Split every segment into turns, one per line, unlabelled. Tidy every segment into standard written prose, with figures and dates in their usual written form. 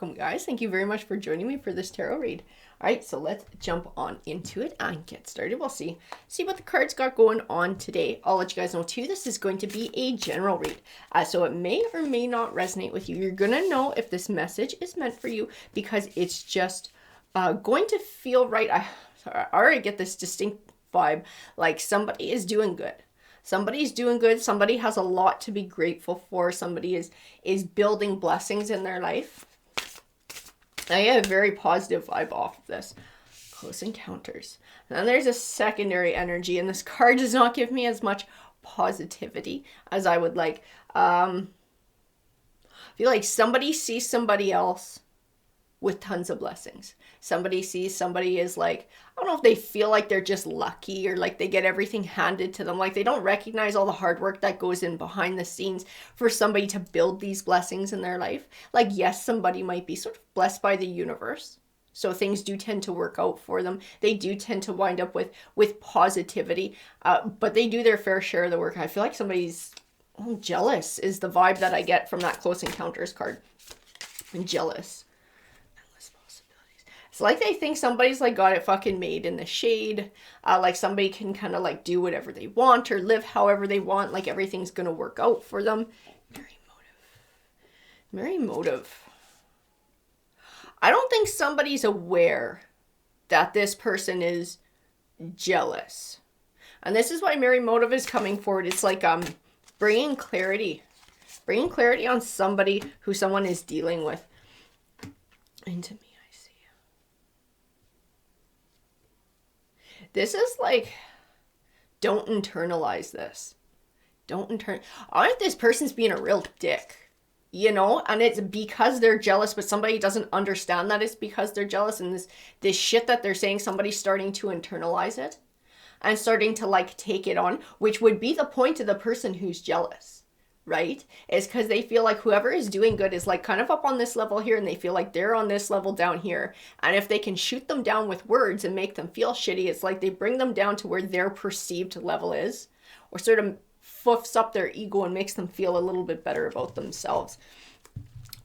welcome, guys. Thank you very much for joining me for this tarot read. All right, so let's jump on into it and get started. We'll see what the cards got going on today. I'll let you guys know too, this is going to be a general read. So it may or may not resonate with you. You're gonna know if this message is meant for you because it's just going to feel right. I already get this distinct vibe, like somebody is doing good. Somebody's doing good. Somebody has a lot to be grateful for. Somebody is building blessings in their life. I get a very positive vibe off of this. Close encounters. And then there's a secondary energy, and this card does not give me as much positivity as I would like. I feel like somebody sees somebody else with tons of blessings. Somebody sees somebody is like, I don't know if they feel like they're just lucky or like they get everything handed to them. Like they don't recognize all the hard work that goes in behind the scenes for somebody to build these blessings in their life. Like, yes, somebody might be sort of blessed by the universe. So things do tend to work out for them. They do tend to wind up with positivity, but they do their fair share of the work. I feel like somebody's jealous is the vibe that I get from that Close Encounters card. I'm jealous. It's like they think somebody's like got it fucking made in the shade. Like somebody can kind of like do whatever they want or live however they want. Like everything's going to work out for them. Merry motive. I don't think somebody's aware that this person is jealous. And this is why Merry motive is coming forward. It's like bringing clarity. Bringing clarity on somebody who someone is dealing with. Into me. This is like, don't internalize this. Aren't this person's being a real dick, you know? And it's because they're jealous, but somebody doesn't understand that it's because they're jealous. And this shit that they're saying, somebody's starting to internalize it and starting to like take it on, which would be the point of the person who's jealous, right? Is because they feel like whoever is doing good is like kind of up on this level here and they feel like they're on this level down here. And if they can shoot them down with words and make them feel shitty, it's like they bring them down to where their perceived level is, or sort of foofs up their ego and makes them feel a little bit better about themselves.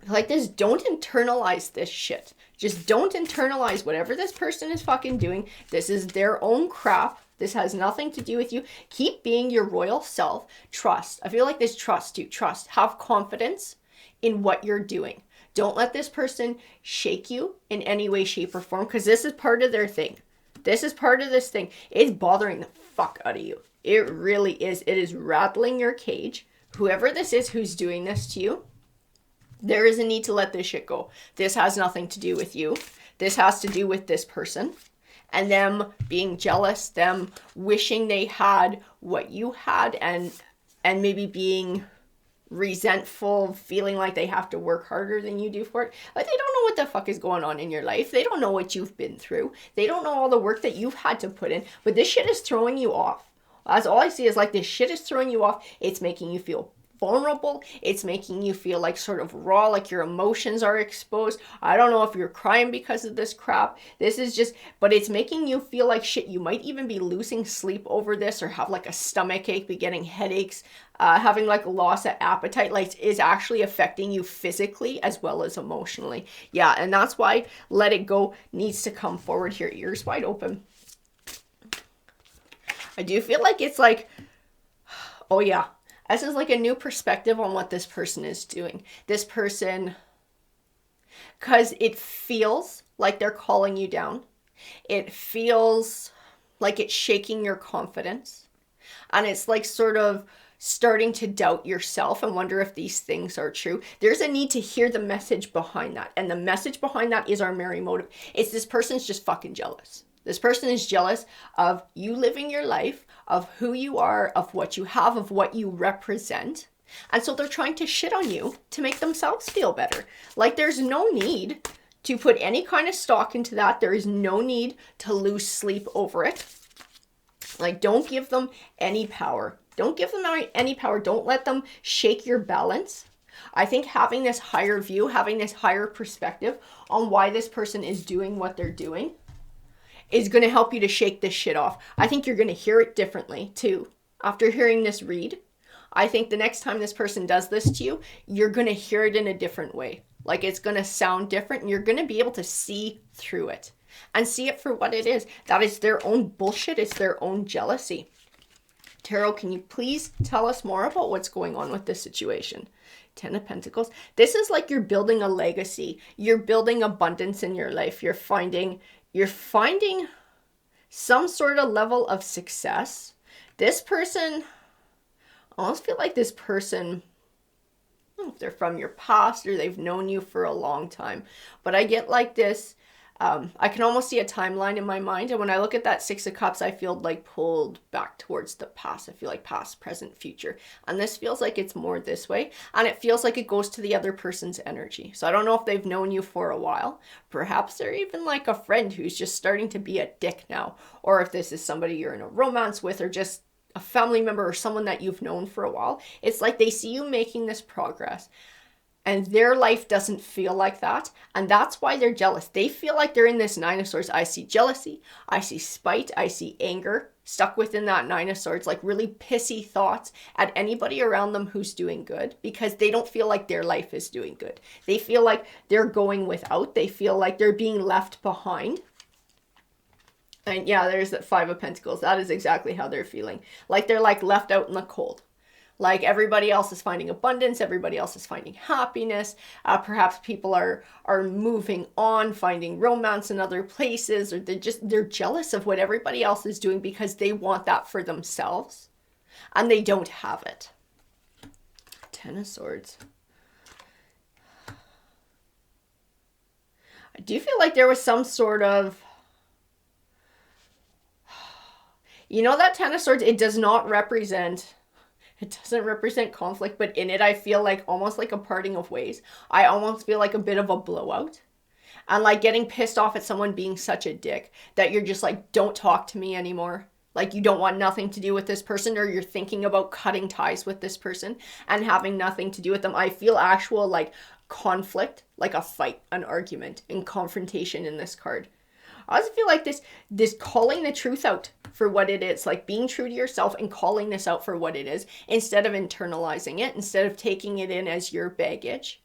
Like this, don't internalize this shit. Just don't internalize whatever this person is fucking doing. This is their own crap. This has nothing to do with you. Keep being your royal self. Trust. I feel like this trust you. Trust. Have confidence in what you're doing. Don't let this person shake you in any way, shape, or form, because this is part of their thing. This is part of this thing. It's bothering the fuck out of you. It really is. It is rattling your cage. Whoever this is who's doing this to you, there is a need to let this shit go. This has nothing to do with you. This has to do with this person. And them being jealous, them wishing they had what you had, and maybe being resentful, feeling like they have to work harder than you do for it. Like they don't know what the fuck is going on in your life. They don't know what you've been through. They don't know all the work that you've had to put in. But this shit is throwing you off. That's all I see is like this shit is throwing you off. It's making you feel vulnerable. It's making you feel like sort of raw, like your emotions are exposed. I don't know if you're crying because of this crap. This is just, but it's making you feel like shit. You might even be losing sleep over this or have like a stomach ache, be getting headaches, having like a loss of appetite, like is actually affecting you physically as well as emotionally. Yeah, and that's why let it go needs to come forward here, ears wide open. I do feel like it's like, oh yeah, this is like a new perspective on what this person is doing. This person, because it feels like they're calling you down. It feels like it's shaking your confidence. And it's like sort of starting to doubt yourself and wonder if these things are true. There's a need to hear the message behind that. And the message behind that is our Merry motive. It's this person's just fucking jealous. This person is jealous of you living your life, of who you are, of what you have, of what you represent. And so they're trying to shit on you to make themselves feel better. Like there's no need to put any kind of stock into that. There is no need to lose sleep over it. Like don't give them any power. Don't give them any power. Don't let them shake your balance. I think having this higher view, having this higher perspective on why this person is doing what they're doing is going to help you to shake this shit off. I think you're going to hear it differently too. After hearing this read, I think the next time this person does this to you, you're going to hear it in a different way. Like it's going to sound different and you're going to be able to see through it and see it for what it is. That is their own bullshit. It's their own jealousy. Tarot, can you please tell us more about what's going on with this situation? 10 of Pentacles. This is like you're building a legacy. You're building abundance in your life. You're finding some sort of level of success. This person, I almost feel like this person, I don't know if they're from your past or they've known you for a long time, but I get like this, I can almost see a timeline in my mind. And when I look at that Six of Cups, I feel like pulled back towards the past. I feel like past, present, future. And this feels like it's more this way. And it feels like it goes to the other person's energy. So I don't know if they've known you for a while. Perhaps they're even like a friend who's just starting to be a dick now. Or if this is somebody you're in a romance with or just a family member or someone that you've known for a while. It's like they see you making this progress. And their life doesn't feel like that. And that's why they're jealous. They feel like they're in this Nine of Swords. I see jealousy. I see spite. I see anger stuck within that Nine of Swords. Like really pissy thoughts at anybody around them who's doing good. Because they don't feel like their life is doing good. They feel like they're going without. They feel like they're being left behind. And yeah, there's that Five of Pentacles. That is exactly how they're feeling. Like they're like left out in the cold. Like everybody else is finding abundance, everybody else is finding happiness. Perhaps people are moving on, finding romance in other places, or they're jealous of what everybody else is doing because they want that for themselves, and they don't have it. 10 of Swords. I do feel like there was some sort of, you know, that 10 of Swords, it doesn't represent conflict, but in it I feel like almost like a parting of ways. I almost feel like a bit of a blowout. And like getting pissed off at someone being such a dick that you're just like, don't talk to me anymore. Like you don't want nothing to do with this person, or you're thinking about cutting ties with this person and having nothing to do with them. I feel actual like conflict, like a fight, an argument, and confrontation in this card. I also feel like this calling the truth out for what it is, like being true to yourself and calling this out for what it is, instead of internalizing it, instead of taking it in as your baggage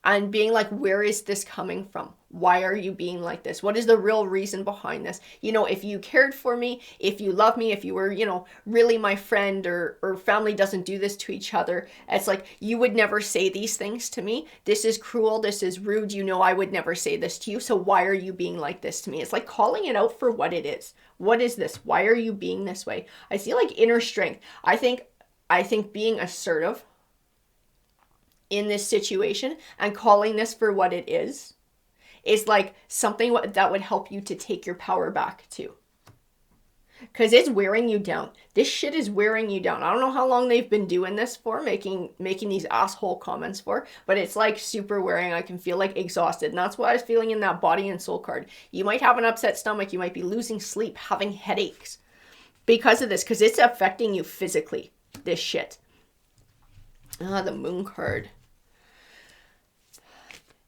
and being like, where is this coming from? Why are you being like this? What is the real reason behind this? You know, if you cared for me, if you love me, if you were, you know, really my friend, or family doesn't do this to each other, it's like, you would never say these things to me. This is cruel. This is rude. You know, I would never say this to you. So why are you being like this to me? It's like calling it out for what it is. What is this? Why are you being this way? I see like inner strength. I think being assertive in this situation and calling this for what it is like something that would help you to take your power back too. Because it's wearing you down. This shit is wearing you down. I don't know how long they've been doing this for, making these asshole comments for, but it's like super wearing. I can feel like exhausted. And that's what I was feeling in that body and soul card. You might have an upset stomach. You might be losing sleep, having headaches because of this, because it's affecting you physically, this shit. The Moon card.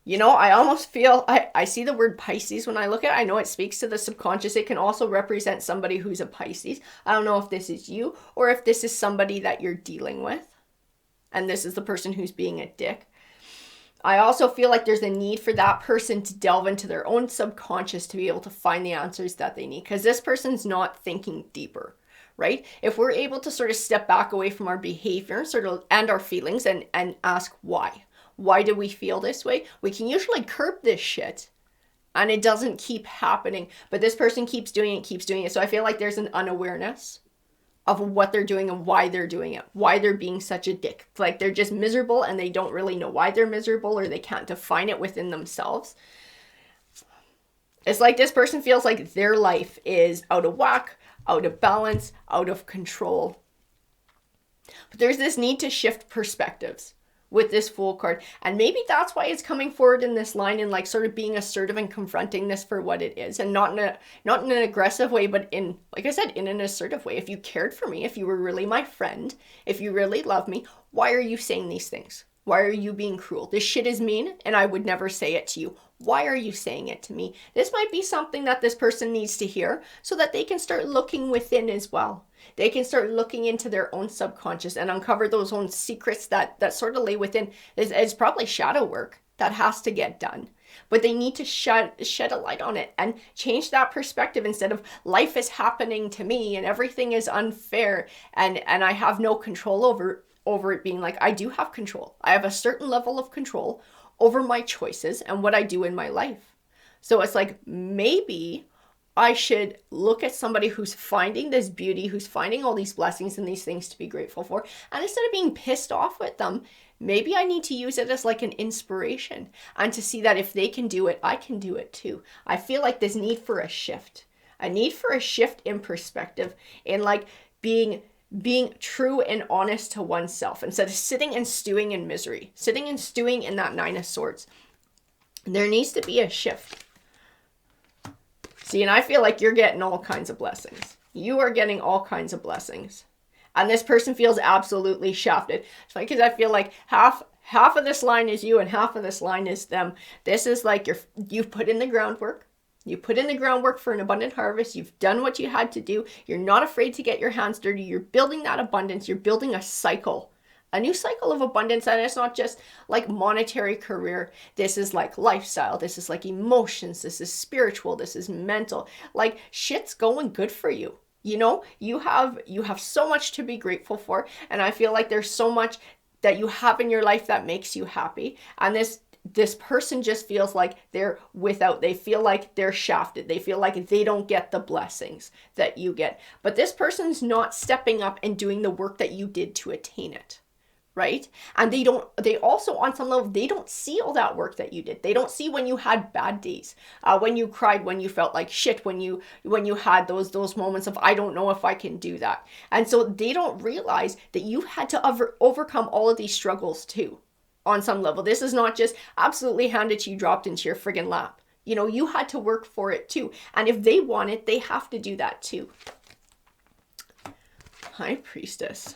You know, I almost feel, I see the word Pisces when I look at it. I know it speaks to the subconscious. It can also represent somebody who's a Pisces. I don't know if this is you or if this is somebody that you're dealing with. And this is the person who's being a dick. I also feel like there's a need for that person to delve into their own subconscious to be able to find the answers that they need. Because this person's not thinking deeper, right? If we're able to sort of step back away from our behavior and our feelings and ask why. Why do we feel this way? We can usually curb this shit and it doesn't keep happening. But this person keeps doing it. So I feel like there's an unawareness of what they're doing and why they're doing it. Why they're being such a dick. Like they're just miserable and they don't really know why they're miserable, or they can't define it within themselves. It's like this person feels like their life is out of whack, out of balance, out of control. But there's this need to shift perspectives with this Fool card. And maybe that's why it's coming forward in this line and like sort of being assertive and confronting this for what it is. And not in an aggressive way, but in, like I said, in an assertive way. If you cared for me, if you were really my friend, if you really love me, why are you saying these things? Why are you being cruel? This shit is mean and I would never say it to you. Why are you saying it to me? This might be something that this person needs to hear so that they can start looking within as well. They can start looking into their own subconscious and uncover those own secrets that sort of lay within. It's probably shadow work that has to get done. But they need to shed a light on it and change that perspective instead of life is happening to me and everything is unfair and I have no control over it, being like, I do have control. I have a certain level of control over my choices and what I do in my life. So it's like, maybe I should look at somebody who's finding this beauty, who's finding all these blessings and these things to be grateful for. And instead of being pissed off with them, maybe I need to use it as like an inspiration and to see that if they can do it, I can do it too. I feel like this need for a shift in perspective, in like being true and honest to oneself instead of sitting and stewing in misery, sitting and stewing in that Nine of Swords. There needs to be a shift. See, and I feel like you're getting all kinds of blessings. You are getting all kinds of blessings. And this person feels absolutely shafted. It's like, because I feel like half of this line is you and half of this line is them. This is like you've put in the groundwork. You put in the groundwork for an abundant harvest. You've done what you had to do. You're not afraid to get your hands dirty. You're building that abundance. You're building a cycle, a new cycle of abundance. And it's not just like monetary career. This is like lifestyle. This is like emotions. This is spiritual. This is mental. Like shit's going good for you. You know, you have so much to be grateful for. And I feel like there's so much that you have in your life that makes you happy. And this person just feels like they feel like they're shafted. They feel like they don't get the blessings that you get. But this person's not stepping up and doing the work that you did to attain it. Right? And they also, on some level, they don't see all that work that you did. They don't see when you had bad days, when you cried, when you felt like shit, when you had those moments of, I don't know if I can do that. And so they don't realize that you've had to overcome all of these struggles too, on some level. This is not just absolutely handed to you, dropped into your friggin' lap. You know, you had to work for it too. And if they want it, they have to do that too. High Priestess.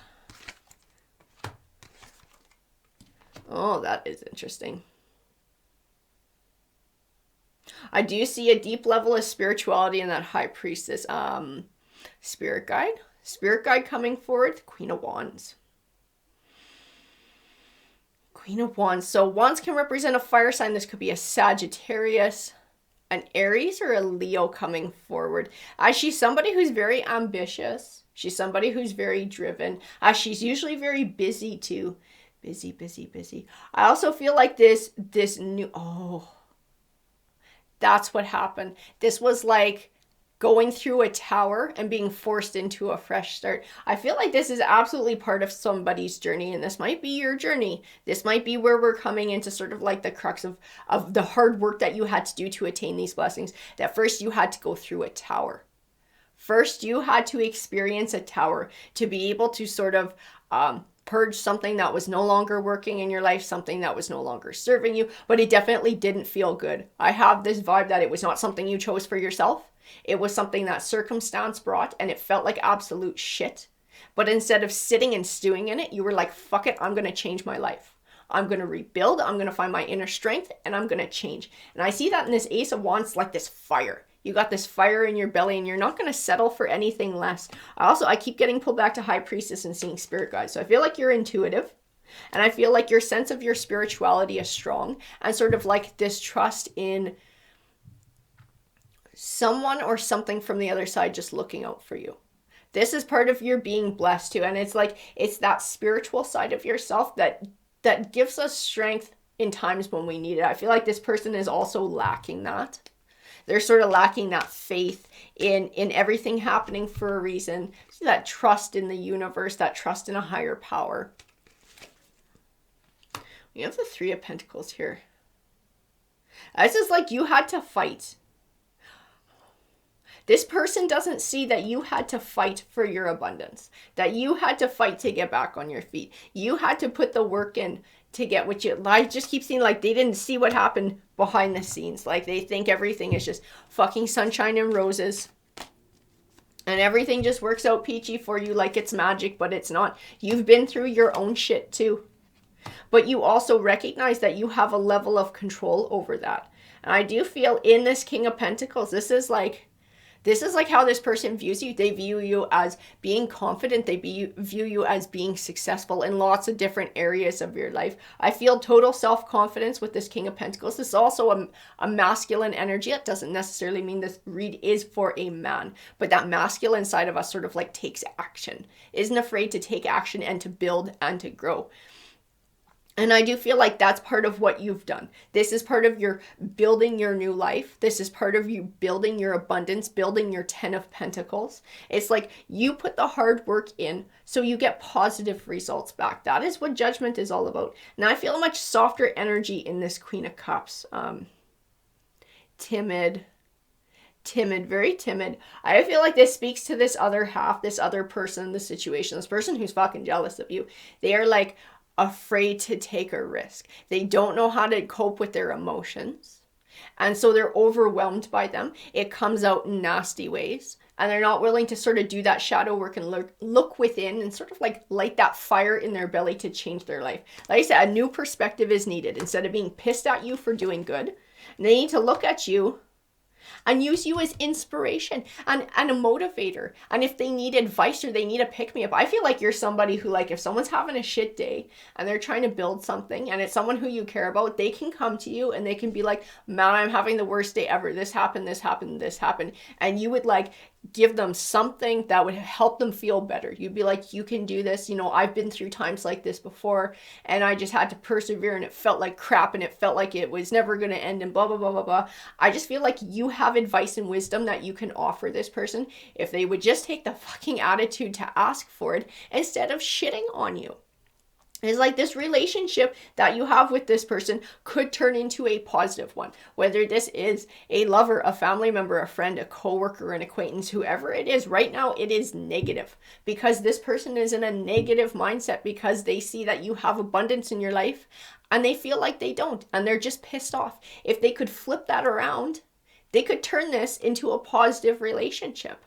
Oh, that is interesting. I do see a deep level of spirituality in that High Priestess. Spirit guide coming forward. Queen of Wands. Queen of Wands. So wands can represent a fire sign. This could be a Sagittarius, an Aries, or a Leo coming forward. She's somebody who's very ambitious. She's somebody who's very driven. She's usually very busy too. Busy. I also feel like this new, that's what happened. This was like going through a tower and being forced into a fresh start. I feel like this is absolutely part of somebody's journey, and this might be your journey. This might be where we're coming into sort of like the crux of the hard work that you had to do to attain these blessings. That first you had to go through a tower. First you had to experience a tower to be able to sort of purge something that was no longer working in your life, something that was no longer serving you, but it definitely didn't feel good. I have this vibe that it was not something you chose for yourself. It was something that circumstance brought, and it felt like absolute shit. But instead of sitting and stewing in it, you were like, fuck it, I'm going to change my life. I'm going to rebuild, I'm going to find my inner strength, and I'm going to change. And I see that in this Ace of Wands, like this fire. You got this fire in your belly and you're not going to settle for anything less. I keep getting pulled back to High Priestess and seeing Spirit Guides. So I feel like you're intuitive, and I feel like your sense of your spirituality is strong, and sort of like this trust in someone or something from the other side just looking out for you. This is part of your being blessed too. And it's like, it's that spiritual side of yourself that gives us strength in times when we need it. I feel like this person is also lacking that. They're sort of lacking that faith in everything happening for a reason. That trust in the universe, that trust in a higher power. We have the Three of Pentacles here. This is like you had to fight. This person doesn't see that you had to fight for your abundance, that you had to fight to get back on your feet. You had to put the work in to get what you, I just keep seeing like they didn't see what happened behind the scenes. Like they think everything is just fucking sunshine and roses. And everything just works out peachy for you like it's magic, but it's not. You've been through your own shit too. But you also recognize that you have a level of control over that. And I do feel in this King of Pentacles, this is like, This is like how this person views you. They view you as being confident. They view you as being successful in lots of different areas of your life. I feel total self-confidence with this King of Pentacles. This is also a masculine energy. That doesn't necessarily mean this read is for a man, but that masculine side of us sort of like takes action, isn't afraid to take action and to build and to grow. And I do feel like that's part of what you've done. This is part of your building your new life. This is part of you building your abundance, building your 10 of Pentacles. It's like you put the hard work in so you get positive results back. That is what Judgment is all about. Now I feel a much softer energy in this Queen of Cups. Timid, very timid. I feel like this speaks to this other half, this other person, the situation, this person who's fucking jealous of you. They are like afraid to take a risk. They don't know how to cope with their emotions. And so they're overwhelmed by them. It comes out in nasty ways. And they're not willing to sort of do that shadow work and look within and sort of like light that fire in their belly to change their life. Like I said, a new perspective is needed. Instead of being pissed at you for doing good, they need to look at you and use you as inspiration and a motivator. And if they need advice or they need a pick-me-up, I feel like you're somebody who, like, if someone's having a shit day and they're trying to build something and it's someone who you care about, they can come to you and they can be like, man, I'm having the worst day ever. This happened, this happened, this happened. And you would like give them something that would help them feel better. You'd be like, you can do this. You know, I've been through times like this before and I just had to persevere and it felt like crap and it felt like it was never going to end and blah, blah, blah, blah, blah. I just feel like you have advice and wisdom that you can offer this person if they would just take the fucking attitude to ask for it instead of shitting on you. It's like this relationship that you have with this person could turn into a positive one. Whether this is a lover, a family member, a friend, a coworker, an acquaintance, whoever it is, right now it is negative because this person is in a negative mindset because they see that you have abundance in your life and they feel like they don't and they're just pissed off. If they could flip that around, they could turn this into a positive relationship.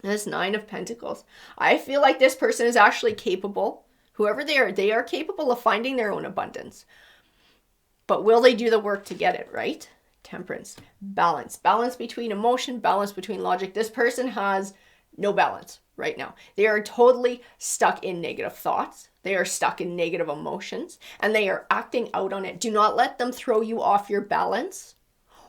This 9 of Pentacles. I feel like this person is actually capable. Whoever they are capable of finding their own abundance. But will they do the work to get it, right? Temperance. Balance. Balance between emotion, balance between logic. This person has no balance right now. They are totally stuck in negative thoughts. They are stuck in negative emotions and they are acting out on it. Do not let them throw you off your balance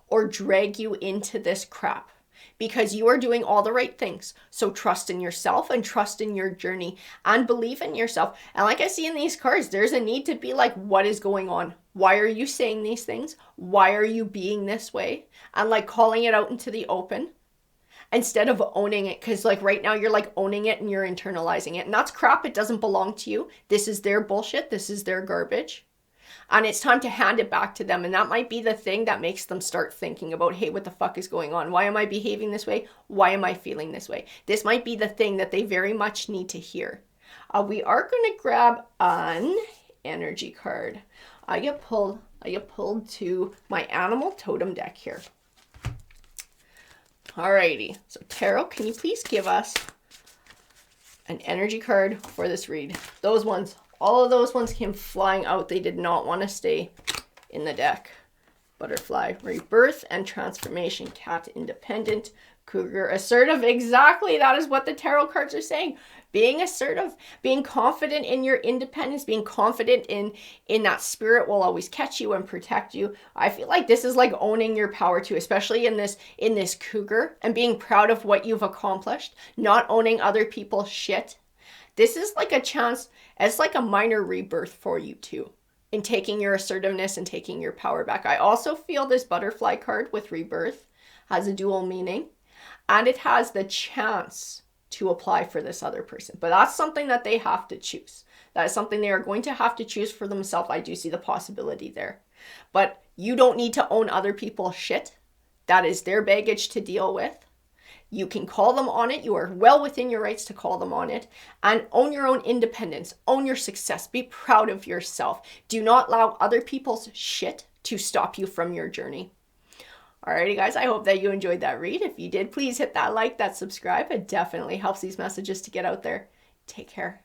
or drag you into this crap. Because you are doing all the right things. So trust in yourself and trust in your journey and believe in yourself. And like I see in these cards, there's a need to be like, what is going on? Why are you saying these things? Why are you being this way? And like calling it out into the open instead of owning it. Because like right now you're like owning it and you're internalizing it. And that's crap. It doesn't belong to you. This is their bullshit. This is their garbage. And it's time to hand it back to them. And that might be the thing that makes them start thinking about, hey, what the fuck is going on? Why am I behaving this way? Why am I feeling this way? This might be the thing that they very much need to hear. We are going to grab an energy card. I get pulled to my animal totem deck here. Alrighty. So Tarot, can you please give us an energy card for this read? Those ones. All of those ones came flying out. They did not want to stay in the deck. Butterfly, rebirth and transformation. Cat, independent. Cougar, assertive. Exactly. That is what the tarot cards are saying. Being assertive, being confident in your independence, being confident in that spirit will always catch you and protect you. I feel like this is like owning your power too, especially in this cougar, and being proud of what you've accomplished, not owning other people's shit. This is like a chance, it's like a minor rebirth for you too, in taking your assertiveness and taking your power back. I also feel this butterfly card with rebirth has a dual meaning, and it has the chance to apply for this other person. But that's something that they have to choose. That is something they are going to have to choose for themselves. I do see the possibility there. But you don't need to own other people's shit. That is their baggage to deal with. You can call them on it. You are well within your rights to call them on it. And own your own independence. Own your success. Be proud of yourself. Do not allow other people's shit to stop you from your journey. Alrighty guys, I hope that you enjoyed that read. If you did, please hit that like, that subscribe. It definitely helps these messages to get out there. Take care.